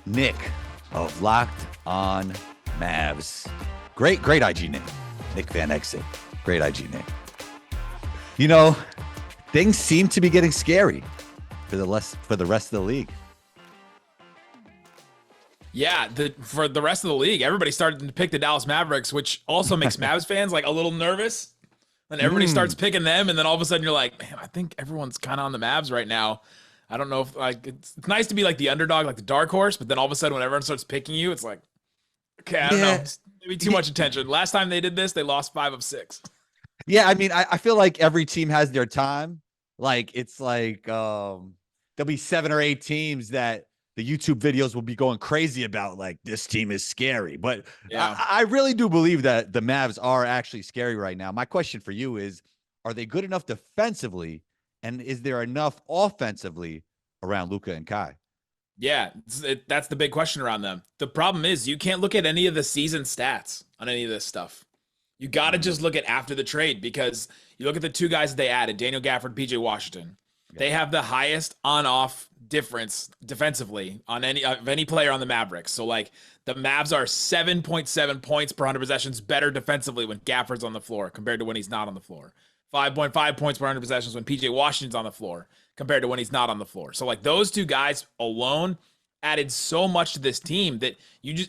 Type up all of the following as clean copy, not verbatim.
Nick of Locked On Mavs. Great IG name. Nick Van Exit. Great IG name. You know, things seem to be getting scary for the rest of the league. Yeah, for the rest of the league, everybody started to pick the Dallas Mavericks, which also makes Mavs fans like a little nervous. And everybody starts picking them, and then all of a sudden you're like, man, I think everyone's kind of on the Mavs right now. I don't know if like it's nice to be like the underdog, like the dark horse, but then all of a sudden when everyone starts picking you, it's like, okay, I don't know, it's maybe too much attention. Last time they did this, they lost 5 of 6. Yeah, I mean, I feel like every team has their time. Like it's like there'll be 7 or 8 teams that the YouTube videos will be going crazy about, like, this team is scary. But Yeah. I really do believe that the Mavs are actually scary right now. My question for you is, are they good enough defensively? And is there enough offensively around Luka and Kai? Yeah, that's the big question around them. The problem is you can't look at any of the season stats on any of this stuff. You got to just look at after the trade, because you look at the 2 guys that they added, Daniel Gafford, PJ Washington. Yeah. They have the highest on-off difference defensively on any player on the Mavericks. So like the Mavs are 7.7 points per 100 possessions better defensively when Gafford's on the floor compared to when he's not on the floor. 5.5 points per 100 possessions when PJ Washington's on the floor compared to when he's not on the floor. So like those 2 guys alone added so much to this team that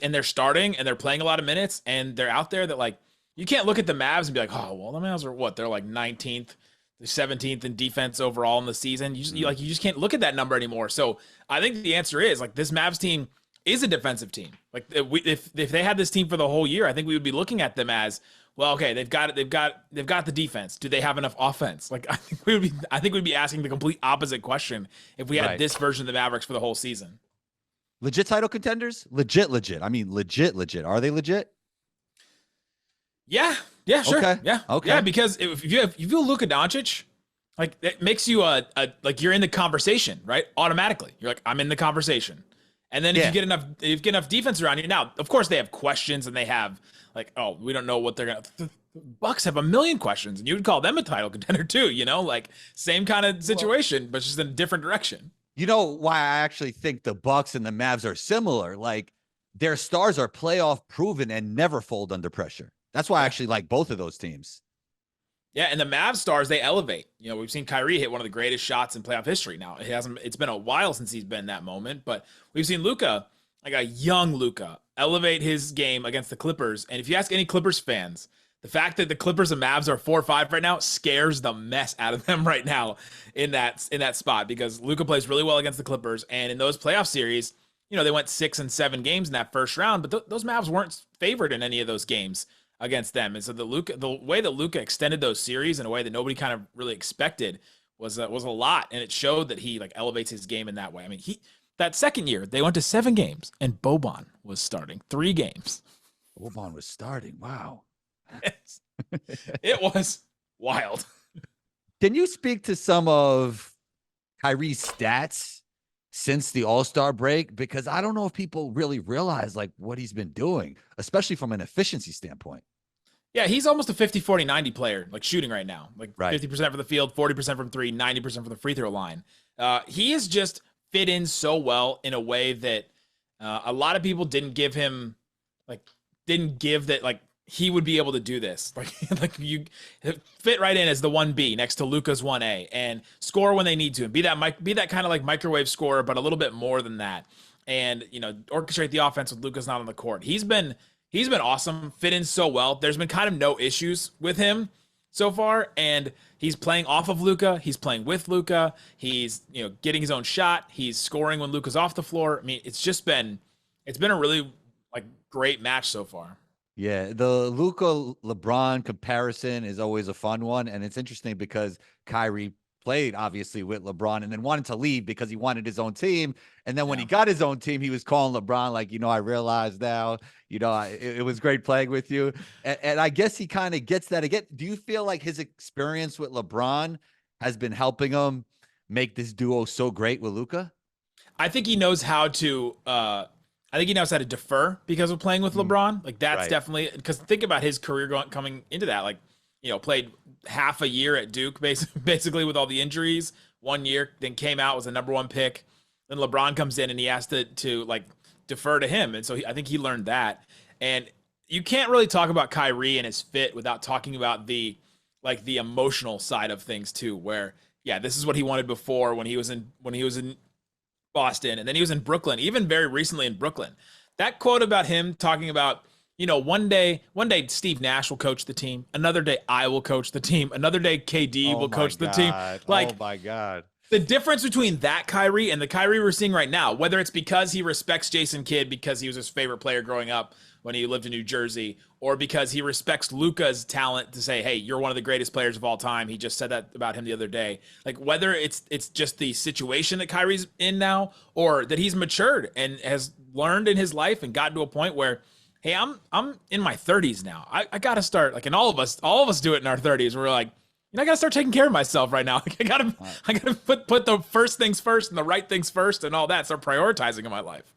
and they're starting and they're playing a lot of minutes and they're out there that like you can't look at the Mavs and be like, oh, well, the Mavs are what? They're like 19th, 17th in defense overall in the season. You just can't look at that number anymore. So I think the answer is like this Mavs team is a defensive team. Like if they had this team for the whole year, I think we would be looking at them as, well, okay, they've got the defense. Do they have enough offense? Like I think we'd be asking the complete opposite question if we had this version of the Mavericks for the whole season. Legit title contenders? Legit. I mean, legit. Are they legit? Yeah, sure. Okay. Yeah, because if you Luka Doncic, like it makes you like you're in the conversation, right? Automatically, you're like, I'm in the conversation. And then if you get enough defense around you, now of course they have questions and they have like, oh, we don't know what they're gonna. The Bucks have a million questions, and you would call them a title contender too. You know, like same kind of situation, but just in a different direction. You know why I actually think the Bucks and the Mavs are similar? Like their stars are playoff proven and never fold under pressure. That's why I actually like both of those teams. Yeah, and the Mavs stars, they elevate. You know, we've seen Kyrie hit one of the greatest shots in playoff history. Now, it's been a while since he's been in that moment, but we've seen Luka, like a young Luka, elevate his game against the Clippers. And if you ask any Clippers fans, the fact that the Clippers and Mavs are 4-5 right now scares the mess out of them right now in that spot, because Luka plays really well against the Clippers, and in those playoff series, you know, they went 6 and 7 games in that first round, but those Mavs weren't favored in any of those games against them. And so the way that Luka extended those series in a way that nobody kind of really expected was a lot, and it showed that he like elevates his game in that way. I mean, that second year they went to 7 games and Boban was starting 3 games. Boban was starting. Wow. It was wild. Can you speak to some of Kyrie's stats since the All-Star break? Because I don't know if people really realize like what he's been doing, especially from an efficiency standpoint. Yeah, he's almost a 50-40-90 player, like shooting right now. Like 50% from the field, 40% from 3, 90% from the free throw line. He has just fit in so well in a way that a lot of people didn't give that like he would be able to do this. Like you fit right in as the 1B next to Luka's 1A and score when they need to, and be that kind of like microwave scorer, but a little bit more than that. And, you know, orchestrate the offense with Luka's not on the court. He's been awesome, fit in so well. There's been kind of no issues with him so far, and he's playing off of Luka. He's playing with Luka. He's, you know, getting his own shot. He's scoring when Luka's off the floor. I mean, it's been a really like great match so far. Yeah, the Luka LeBron comparison is always a fun one, and it's interesting because Kyrie played obviously with LeBron and then wanted to leave because he wanted his own team. And then when he got his own team, he was calling LeBron like, you know, I realize now, you know, it was great playing with you. And I guess he kind of gets that again. Do you feel like his experience with LeBron has been helping him make this duo so great with Luka? I think he knows how to defer because of playing with LeBron. Like that's definitely, because think about his career coming into that, like, you know, played half a year at Duke, basically with all the injuries, 1 year, then came out, was a #1 pick. Then LeBron comes in and he has to like defer to him. And so I think he learned that. And you can't really talk about Kyrie and his fit without talking about the emotional side of things too, where yeah, this is what he wanted before when he was in Boston, and then he was in Brooklyn, even very recently in Brooklyn. That quote about him talking about, one day Steve Nash will coach the team, another day I will coach the team, another day KD will coach the team. Like, oh my God. The difference between that Kyrie and the Kyrie we're seeing right now, whether it's because he respects Jason Kidd because he was his favorite player growing up when he lived in New Jersey, or because he respects Luka's talent to say, hey, you're one of the greatest players of all time. He just said that about him the other day. Like, whether it's just the situation that Kyrie's in now, or that he's matured and has learned in his life and gotten to a point where, hey, I'm in my 30s now. I got to start, like, and all of us do it in our 30s. We're like, I got to start taking care of myself right now. I got to put the first things first and the right things first and all that. Start prioritizing in my life.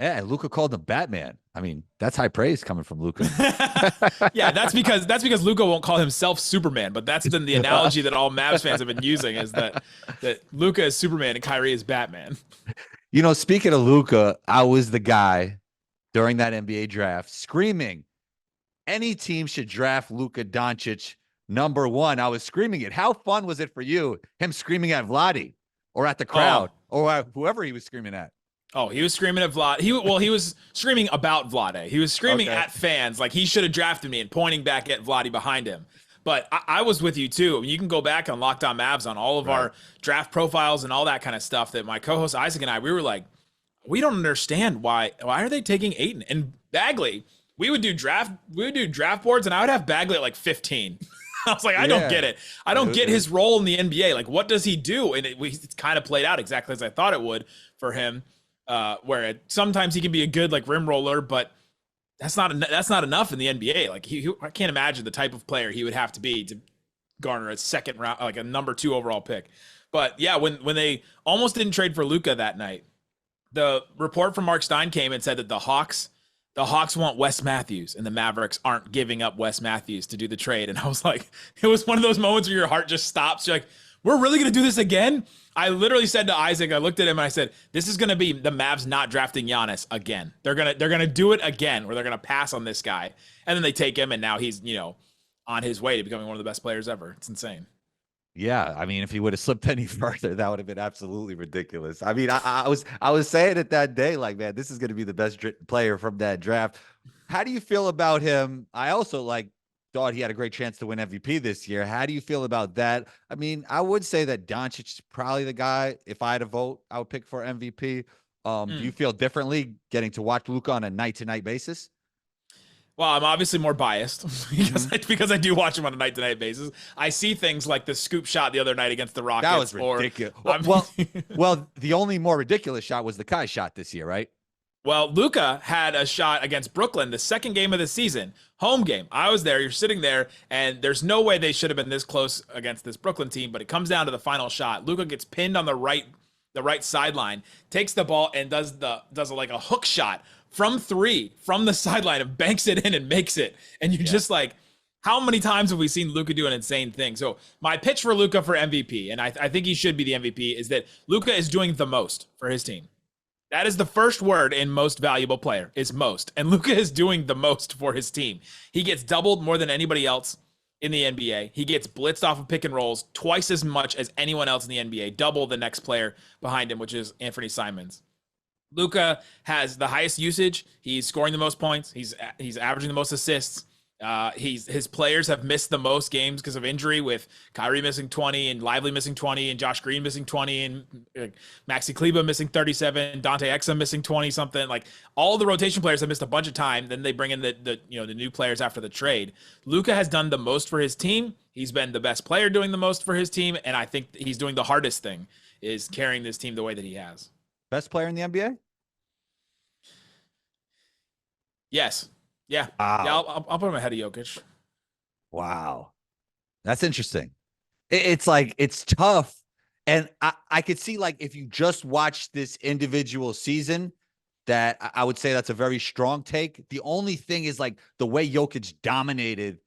Yeah, Luka called him Batman. I mean, that's high praise coming from Luka. Yeah, that's because Luka won't call himself Superman, but that's been the analogy that all Mavs fans have been using, is that Luka is Superman and Kyrie is Batman. Speaking of Luka, I was the guy during that NBA draft screaming, any team should draft Luka Doncic #1. I was screaming it. How fun was it for you, him screaming at Vlade or at the crowd or at whoever he was screaming at? Oh, he was screaming at Vlade. He was screaming about Vlade. He was screaming at fans like he should have drafted me and pointing back at Vlade behind him. But I was with you too. You can go back on Locked On Mavs on all of our draft profiles and all that kind of stuff that my co-host Isaac and I, we were like, we don't understand why are they taking Ayton and Bagley? We would do draft boards and I would have Bagley at like 15. I was like, I don't get it. I don't get his role in the NBA. Like, what does he do? And it's kind of played out exactly as I thought it would for him. Where sometimes he can be a good like rim roller, but that's not enough in the NBA. Like I can't imagine the type of player he would have to be to garner a second round, like a #2 overall pick. But yeah, when they almost didn't trade for Luka that night, the report from Mark Stein came and said that the Hawks want Wes Matthews and the Mavericks aren't giving up Wes Matthews to do the trade. And I was like, it was one of those moments where your heart just stops. You're like, we're really going to do this again? I literally said to Isaac, I looked at him and I said, this is going to be the Mavs not drafting Giannis again. They're going to do it again, where they're going to pass on this guy. And then they take him and now he's, on his way to becoming one of the best players ever. It's insane. Yeah, I mean, if he would have slipped any further, that would have been absolutely ridiculous. I mean, I was saying it that day, like, man, this is going to be the best player from that draft. How do you feel about him? I also thought he had a great chance to win MVP this year. How do you feel about that? I mean, I would say that Doncic is probably the guy. If I had to vote, I would pick for MVP. Do you feel differently getting to watch Luka on a night-to-night basis? Well, I'm obviously more biased because I do watch him on a night-to-night basis. I see things like the scoop shot the other night against the Rockets. That was ridiculous. Well, the only more ridiculous shot was the Kai shot this year, right? Well, Luka had a shot against Brooklyn, the second game of the season, home game. I was there. You're sitting there, and there's no way they should have been this close against this Brooklyn team. But it comes down to the final shot. Luka gets pinned on the right sideline, takes the ball and does like a hook shot from 3 from the sideline and banks it in and makes it. And you're just like, how many times have we seen Luka do an insane thing? So my pitch for Luka for MVP, and I think he should be the MVP, is that Luka is doing the most for his team. That is the first word in most valuable player, is most. And Luka is doing the most for his team. He gets doubled more than anybody else in the NBA. He gets blitzed off of pick and rolls twice as much as anyone else in the NBA, double the next player behind him, which is Anthony Simons. Luka has the highest usage. He's scoring the most points. He's averaging the most assists. His players have missed the most games because of injury, with Kyrie missing 20 and Lively missing 20 and Josh Green missing 20 and Maxi Kleber missing 37, Dante Exum missing 20 something. Like, all the rotation players have missed a bunch of time. Then they bring in the new players after the trade. Luka has done the most for his team. He's been the best player doing the most for his team, and I think he's doing the hardest thing, is carrying this team the way that he has. Best player in the NBA? Yes. Yeah. Wow. Yeah, I'll put him ahead of Jokic. Wow. That's interesting. It's like, it's tough. And I could see, like, if you just watch this individual season, that I would say that's a very strong take. The only thing is, like, the way Jokic dominated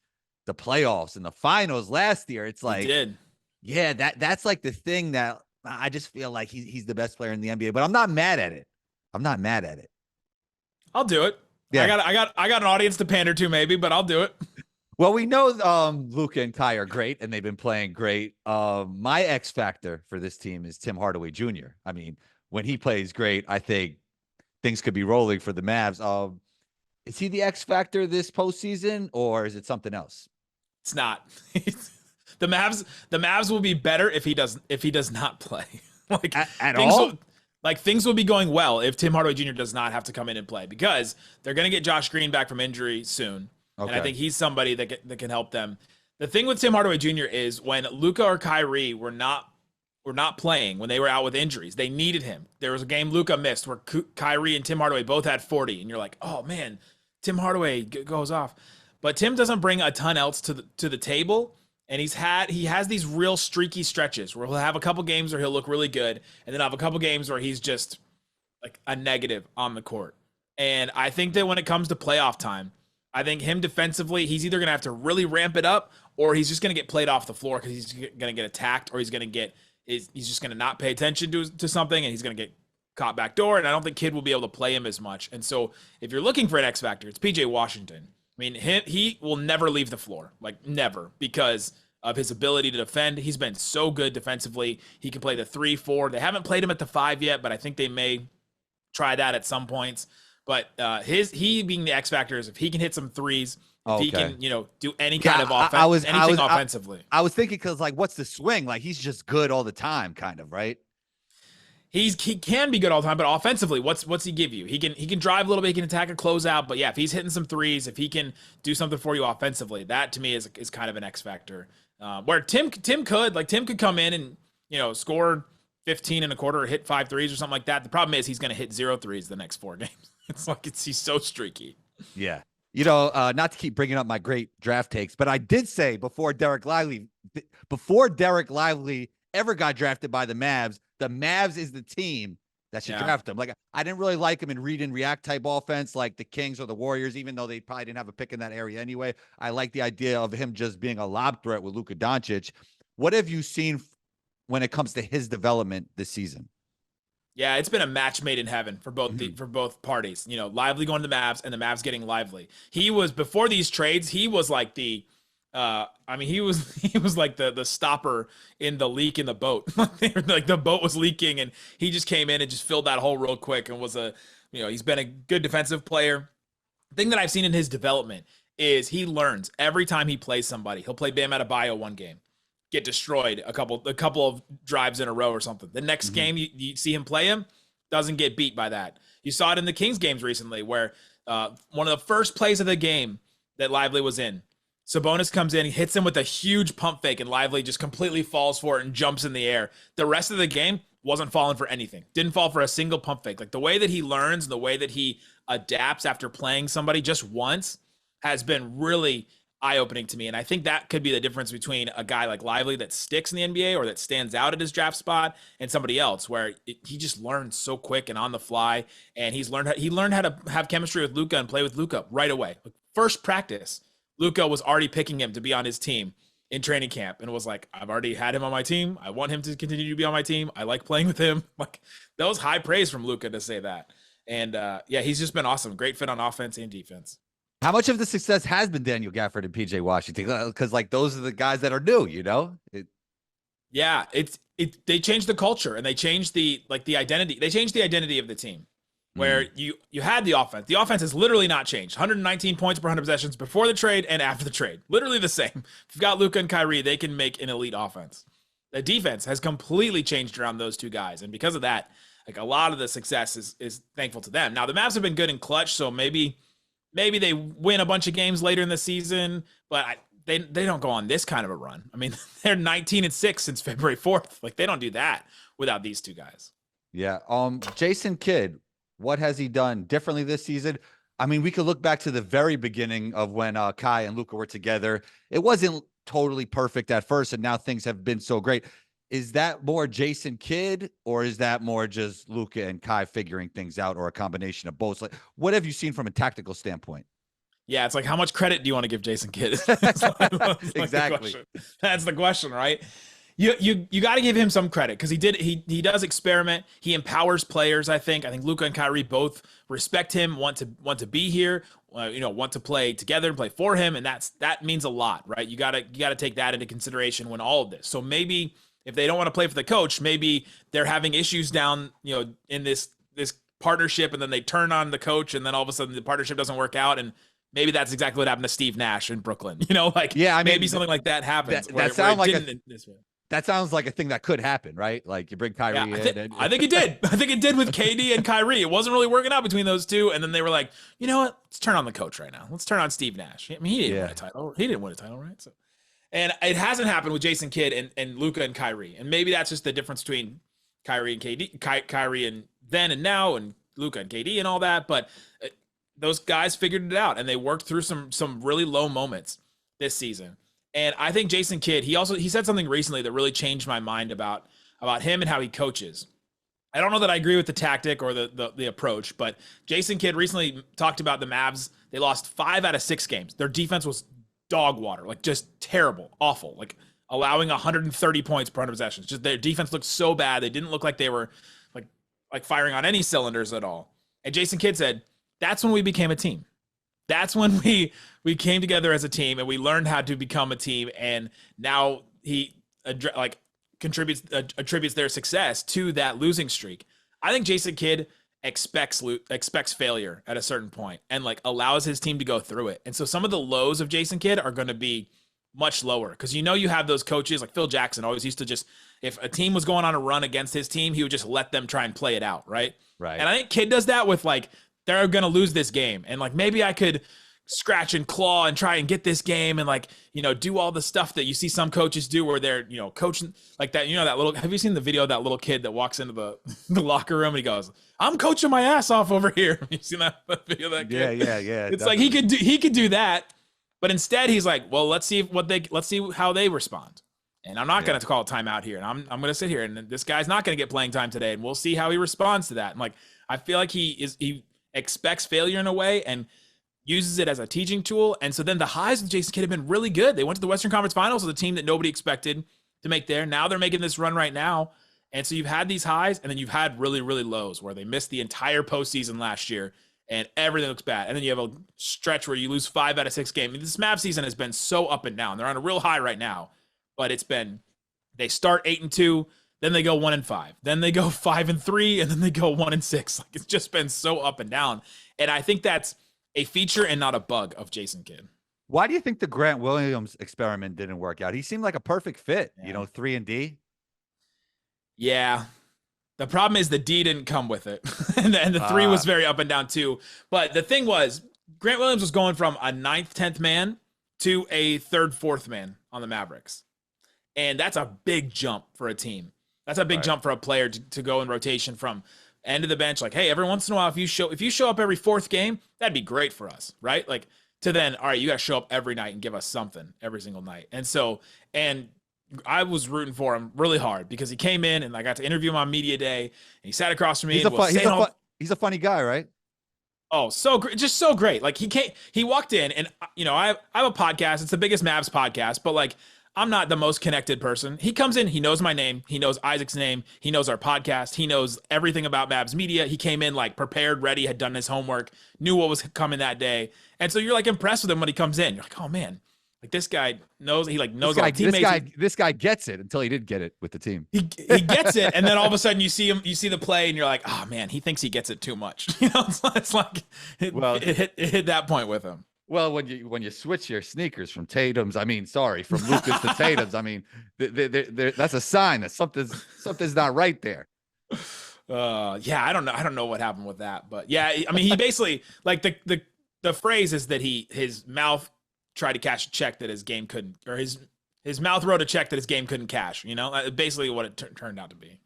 the playoffs and the finals last year. It's like, he did. Yeah, that's like the thing that I just feel like he's the best player in the NBA, but I'm not mad at it. I'll do it. Yeah. I got an audience to pander to maybe, but I'll do it. Well, we know Luka and Kai are great, and they've been playing great. My X factor for this team is Tim Hardaway Jr. I mean, when he plays great, I think things could be rolling for the Mavs. Is he the X factor this postseason, or is it something else? It's not. The Mavs will be better if he does not play. Like at all. Things will be going well if Tim Hardaway Jr. does not have to come in and play, because they're going to get Josh Green back from injury soon. Okay. And I think he's somebody that can help them. The thing with Tim Hardaway Jr. is when Luka or Kyrie were not playing, when they were out with injuries, they needed him. There was a game Luka missed where Kyrie and Tim Hardaway both had 40, and you're like, oh man, Tim Hardaway goes off. But Tim doesn't bring a ton else to the table, and he has these real streaky stretches where he'll have a couple games where he'll look really good, and then have a couple games where he's just like a negative on the court. And I think that when it comes to playoff time, I think him defensively, he's either going to have to really ramp it up, or he's just going to get played off the floor because he's going to get attacked, or he's just going to not pay attention to something, and he's going to get caught backdoor. And I don't think Kidd will be able to play him as much. And so if you're looking for an X factor, it's PJ Washington. I mean, he will never leave the floor, like never, because of his ability to defend. He's been so good defensively. He can play the 3-4. They haven't played him at the 5 yet, but I think they may try that at some points. But he being the X factor is if he can hit some threes, if he can, do any kind of offense, offensively. I was thinking, because like, what's the swing? Like, he's just good all the time, kind of, right? He can be good all the time, but offensively, what's he give you? He can drive a little bit, he can attack a closeout, but yeah, if he's hitting some threes, if he can do something for you offensively, that to me is kind of an X factor. Where Tim could come in and score 15 and a quarter or hit 5 threes or something like that. The problem is he's going to hit 0 threes the next 4 games. It's like he's so streaky. Yeah. Not to keep bringing up my great draft takes, but I did say before Derek Lively ever got drafted by the Mavs is the team that should draft him. Like, I didn't really like him in read and react type offense like the Kings or the Warriors, even though they probably didn't have a pick in that area anyway. I like the idea of him just being a lob threat with Luka Doncic. What have you seen when it comes to his development this season? Yeah, it's been a match made in heaven for both parties. Lively going to the Mavs and the Mavs getting Lively. He was, before these trades, he was like he was like the stopper in the leak in the boat. Like the boat was leaking, and he just came in and just filled that hole real quick, and was he's been a good defensive player. The thing that I've seen in his development is he learns every time he plays somebody. He'll play Bam Adebayo one game, get destroyed a couple of drives in a row or something. The next game you see him play him, doesn't get beat by that. You saw it in the Kings games recently, where one of the first plays of the game that Lively was in, Sabonis comes in, he hits him with a huge pump fake, and Lively just completely falls for it and jumps in the air. The rest of the game wasn't falling for anything. Didn't fall for a single pump fake. Like, the way that he learns and the way that he adapts after playing somebody just once has been really eye-opening to me. And I think that could be the difference between a guy like Lively that sticks in the NBA or that stands out at his draft spot, and somebody else where he just learns so quick and on the fly. And he learned how to have chemistry with Luka and play with Luka right away. Like, first practice, Luka was already picking him to be on his team in training camp, and was like, I've already had him on my team. I want him to continue to be on my team. I like playing with him. Like, that was high praise from Luka to say that. And he's just been awesome. Great fit on offense and defense. How much of the success has been Daniel Gafford and PJ Washington? Because like, those are the guys that are new, They changed the culture, and they changed the identity. They changed the identity of the team, where you had the offense. The offense has literally not changed. 119 points per 100 possessions before the trade and after the trade. Literally the same. If you've got Luka and Kyrie, they can make an elite offense. The defense has completely changed around those two guys, and because of that, like, a lot of the success is thankful to them. Now, the Mavs have been good in clutch, so maybe they win a bunch of games later in the season, but they don't go on this kind of a run. I mean, they're 19-6 since February 4th. Like, they don't do that without these two guys. Yeah. Jason Kidd, what has he done differently this season? I mean, we could look back to the very beginning of when Kai and Luka were together. It wasn't totally perfect at first, and now things have been so great. Is that more Jason Kidd, or is that more just Luka and Kai figuring things out, or a combination of both? Like, what have you seen from a tactical standpoint? Yeah, it's like, how much credit do you want to give Jason Kidd? Exactly. That's the question, right? You got to give him some credit because he does experiment. He empowers players. I think Luka and Kyrie both respect him, want to be here, want to play together and play for him, and that means a lot, right? You gotta take that into consideration when all of this. So maybe if they don't want to play for the coach, maybe they're having issues down, in this partnership, and then they turn on the coach, and then all of a sudden the partnership doesn't work out, and maybe that's exactly what happened to Steve Nash in Brooklyn. Maybe something like that happens. That sounds like a thing that could happen, right? Like you bring Kyrie in. I think it did. I think it did with KD and Kyrie. It wasn't really working out between those two. And then they were like, you know what? Let's turn on the coach right now. Let's turn on Steve Nash. I mean, he didn't win a title. He didn't win a title, right? So, and it hasn't happened with Jason Kidd and Luka and Kyrie. And maybe that's just the difference between Kyrie and KD, Kyrie and then and now, and Luka and KD and all that. But those guys figured it out, and they worked through some really low moments this season. And I think Jason Kidd, he said something recently that really changed my mind about him and how he coaches. I don't know that I agree with the tactic or the approach, but Jason Kidd recently talked about the Mavs. They lost 5 out of 6 games. Their defense was dog water, like just terrible, awful, like allowing 130 points per 100 possessions. Just their defense looked so bad. They didn't look like they were like firing on any cylinders at all. And Jason Kidd said, that's when we became a team. That's when we came together as a team, and we learned how to become a team. And now he attributes their success to that losing streak. I think Jason Kidd expects failure at a certain point and allows his team to go through it. And so some of the lows of Jason Kidd are going to be much lower because you have those coaches like Phil Jackson always used to just, if a team was going on a run against his team, he would just let them try and play it out, right? Right. And I think Kidd does that with they're going to lose this game. And maybe I could scratch and claw and try and get this game and do all the stuff that you see some coaches do where they're, coaching like that. That little, have you seen the video of that little kid that walks into the locker room and he goes, I'm coaching my ass off over here. You seen that video of that kid? Yeah. It's definitely. he could do that, but instead he's like, well, let's see how they respond. And I'm not going to call a timeout here. And I'm going to sit here and this guy's not going to get playing time today. And we'll see how he responds to that. And I feel like he expects failure in a way and uses it as a teaching tool. And so then the highs with Jason Kidd have been really good. They went to the Western Conference Finals with a team that nobody expected to make there. Now they're making this run right now. And so you've had these highs, and then you've had really, really lows where they missed the entire postseason last year and everything looks bad. And then you have a stretch where you lose 5 out of 6 games. I mean, this Mavs season has been so up and down. They're on a real high right now, but they start 8-2, then they go 1-5, then they go 5-3, and then they go 1-6. It's just been so up and down. And I think that's a feature and not a bug of Jason Kidd. Why do you think the Grant Williams experiment didn't work out? He seemed like a perfect fit, 3 and D. Yeah. The problem is the D didn't come with it. and the 3 was very up and down too. But the thing was, Grant Williams was going from a 9th, 10th man to a 3rd, 4th man on the Mavericks. And that's a big jump for a team. That's a big jump for a player to go in rotation from end of the bench. Hey, every once in a while, if you show up every 4th game, that'd be great for us, right? To then, all right, you got to show up every night and give us something every single night. And I was rooting for him really hard because he came in and I got to interview him on media day. And he sat across from me. He's a funny guy, right? Oh, so great. Just so great. He walked in and, I have a podcast. It's the biggest Mavs podcast, but I'm not the most connected person. He comes in, he knows my name, he knows Isaac's name, he knows our podcast, he knows everything about Mavs media. He came in prepared, ready, had done his homework, knew what was coming that day. And so you're impressed with him when he comes in. You're like, oh man, this guy knows, knows our teammates. This guy gets it until he did get it with the team. He gets it, and then all of a sudden you see the play, and you're like, oh man, he thinks he gets it too much. It hit that point with him. Well, when you switch your sneakers from Tatum's, from Luka's to Tatum's, that's a sign that something's not right there. I don't know what happened with that, but yeah, he basically the phrase is that his mouth tried to cash a check that his game couldn't, or his mouth wrote a check that his game couldn't cash. Basically what it turned out to be.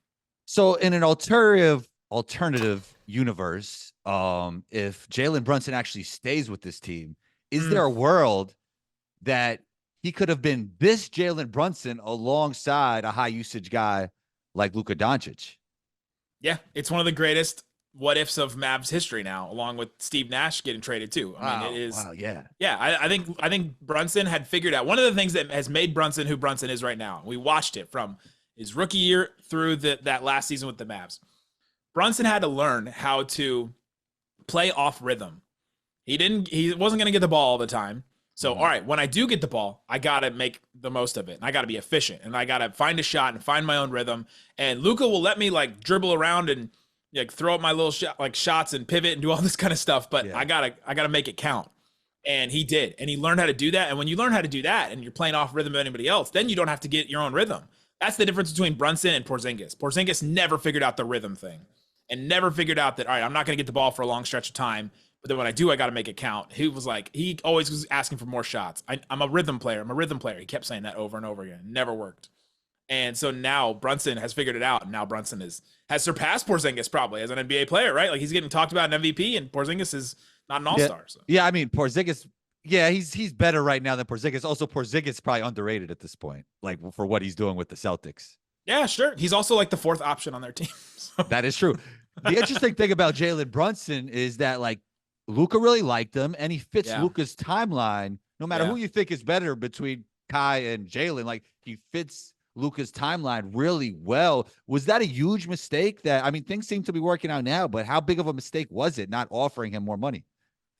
So in an alternative universe, if Jaylen Brunson actually stays with this team, is there a world that he could have been this Jaylen Brunson alongside a high usage guy like Luka Doncic? Yeah, it's one of the greatest what ifs of Mavs history now, along with Steve Nash getting traded too. I mean, it is. Wow, yeah. Yeah, I think Brunson had figured out one of the things that has made Brunson who Brunson is right now. We watched it from his rookie year through that last season with the Mavs. Brunson had to learn how to play off rhythm. He wasn't going to get the ball all the time. So, all right, when I do get the ball, I got to make the most of it. And I got to be efficient. And I got to find a shot and find my own rhythm. And Luka will let me like dribble around and like throw up my little shots and pivot and do all this kind of stuff. But I gotta make it count. And he did. And he learned how to do that. And when you learn how to do that and you're playing off rhythm of anybody else, then you don't have to get your own rhythm. That's the difference between Brunson and Porzingis. Porzingis never figured out the rhythm thing and never figured out that, all right, I'm not going to get the ball for a long stretch of time. But then when I do, I got to make it count. He always was asking for more shots. I'm a rhythm player. He kept saying that over and over again. Never worked. And so now Brunson has figured it out. And now Brunson has surpassed Porzingis probably as an NBA player, right? Like he's getting talked about an MVP and Porzingis is not an all-star. So. Yeah, I mean, Porzingis, he's better right now than Porzingis. Also, Porzingis is probably underrated at this point, like for what he's doing with the Celtics. Yeah, sure. He's also like the fourth option on their team. So. That is true. The interesting thing about Jaylen Brunson is that like Luka really liked him and he fits Luka's timeline. No matter who you think is better between Kai and Jaylen, like he fits Luka's timeline really well. Was that a huge mistake? Things seem to be working out now, but how big of a mistake was it not offering him more money?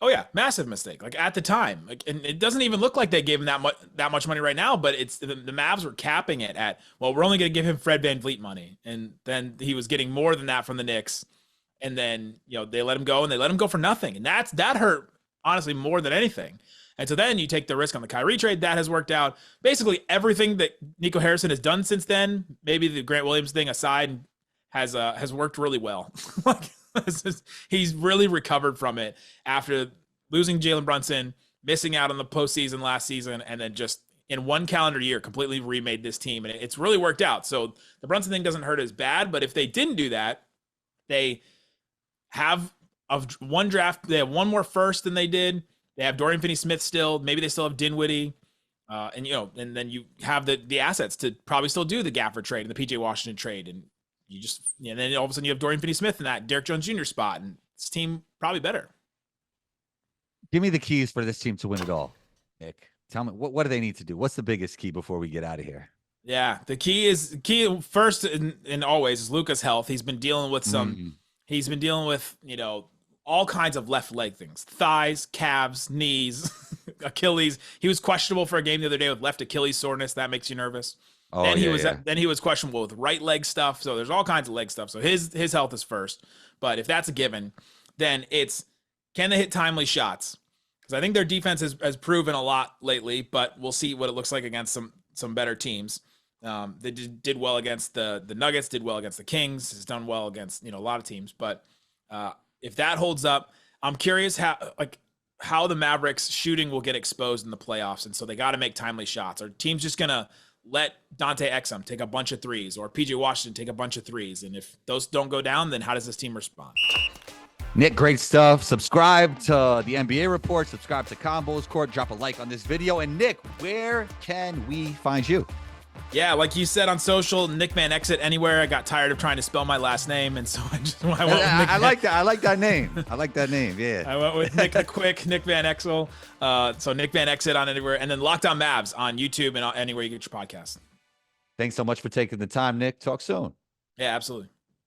Oh yeah, massive mistake. Like at the time, like, and it doesn't even look like they gave him that much money right now. But it's the Mavs were capping it at, well, we're only going to give him Fred VanVleet money, and then he was getting more than that from the Knicks, and then they let him go, and they let him go for nothing, and that hurt honestly more than anything. And so then you take the risk on the Kyrie trade. That has worked out. Basically everything that Nico Harrison has done since then, maybe the Grant Williams thing aside, has worked really well. Like he's really recovered from it after losing Jaylen Brunson, missing out on the postseason last season, and then just in one calendar year completely remade this team. And it's really worked out. So the Brunson thing doesn't hurt as bad, but if they didn't do that, they have one draft, they have one more first than they did. They have Dorian Finney-Smith still. Maybe they still have Dinwiddie. And then you have the assets to probably still do the Gafford trade and the PJ Washington trade. And and then all of a sudden you have Dorian Finney-Smith in that Derrick Jones Jr. spot, and this team probably better. Give me the keys for this team to win it all, Nick. Tell me, what do they need to do? What's the biggest key before we get out of here? Yeah, the key first and always is Luka's health. He's been dealing with he's been dealing with, all kinds of left leg things, thighs, calves, knees, Achilles. He was questionable for a game the other day with left Achilles soreness. That makes you nervous. Oh, then he was questionable with right leg stuff. So there's all kinds of leg stuff. So his health is first. But if that's a given, then it's, can they hit timely shots? Because I think their defense has proven a lot lately, but we'll see what it looks like against some better teams. They did well against the Nuggets, did well against the Kings, has done well against a lot of teams. But if that holds up, I'm curious how the Mavericks shooting will get exposed in the playoffs. And so they got to make timely shots. Are teams just going to let Dante Exum take a bunch of threes or PJ Washington take a bunch of threes? And if those don't go down, then how does this team respond? Nick, great stuff. Subscribe to the NBA Report. Subscribe to Combos Court. Drop a like on this video. And Nick, where can we find you? Yeah, like you said on social, Nick Van Exit anywhere. I got tired of trying to spell my last name, and so I like that. I like that name. I like that name. Yeah. I went with Nick the Quick, Nick Van Exel. So Nick Van Exit on anywhere, and then Lockdown Mavs on YouTube and anywhere you get your podcast. Thanks so much for taking the time, Nick. Talk soon. Yeah, absolutely.